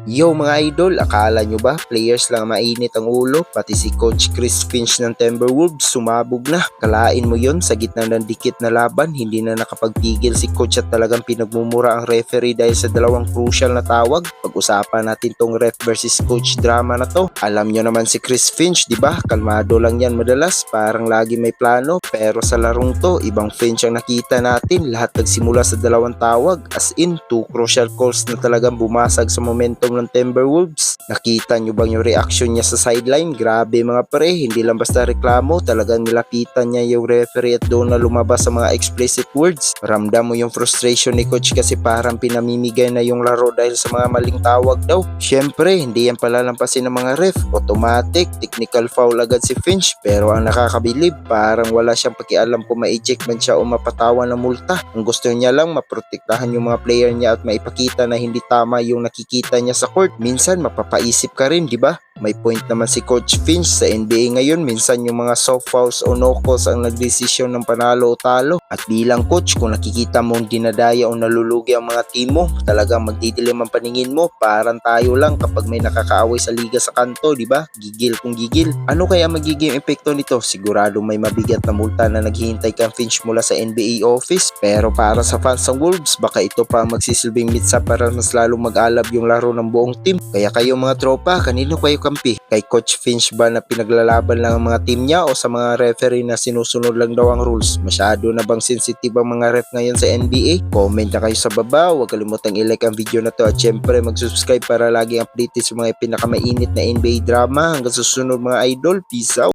Yo mga idol, akala nyo ba players lang mainit ang ulo? Pati si Coach Chris Finch ng Timberwolves sumabog na. Kalain mo yon sa gitna ng dikit na laban, hindi na nakapagpigil si Coach at talagang pinagmumura ang referee dahil sa dalawang crucial na tawag. Pag-usapan natin tong ref versus coach drama na to. Alam nyo naman si Chris Finch, di ba? Kalmado lang yan madalas, parang lagi may plano. Pero sa larong to, ibang Finch ang nakita natin. Lahat nagsimula sa dalawang tawag, as in two crucial calls na talagang bumasag sa momentum ng Timberwolves. Nakita nyo bang yung reaction niya sa sideline? Grabe mga pre, hindi lang basta reklamo, talagang nilapitan niya yung referee at doon na lumabas sa mga explicit words. Ramdam mo yung frustration ni coach kasi parang pinamimigay na yung laro dahil sa mga maling tawag daw. Syempre, hindi yan palalampasin ng mga ref. Automatic, technical foul agad si Finch, pero ang nakakabilib, parang wala siyang pakialam kung ma-eject man siya o mapatawan ng multa. Ang gusto niya lang maprotektahan yung mga player niya at maipakita na hindi tama yung nakikita niya sa court. Minsan mapapaisip ka rin, di ba? May point naman si Coach Finch sa NBA ngayon, minsan yung mga soft fouls o no calls ang nagdesisyon ng panalo o talo. At bilang coach, kung nakikita mong dinadaya o nalulugi ang mga team mo, talagang magdidilim ang paningin mo. Parang tayo lang kapag may nakakaaway sa liga sa kanto, di ba? Gigil kung gigil. Ano kaya magiging epekto nito? Sigurado may mabigat na multa na naghihintay kang Finch mula sa NBA office. Pero para sa fans ng Wolves, baka ito pa ang magsisilbing mitsa para mas lalong mag-alab yung laro ng buong team. Kaya kayo mga tropa, kanino kayo kampi? Kay Coach Finch ba na pinaglalaban lang ang mga team niya o sa mga referee na sinusunod lang daw ang rules? Masyado na bang sensitive ang mga ref ngayon sa NBA? Comment na kayo sa baba, huwag kalimutang i-like ang video na to at syempre mag-subscribe para laging updated sa mga pinakamainit na NBA drama. Hanggang susunod mga idol, peace out!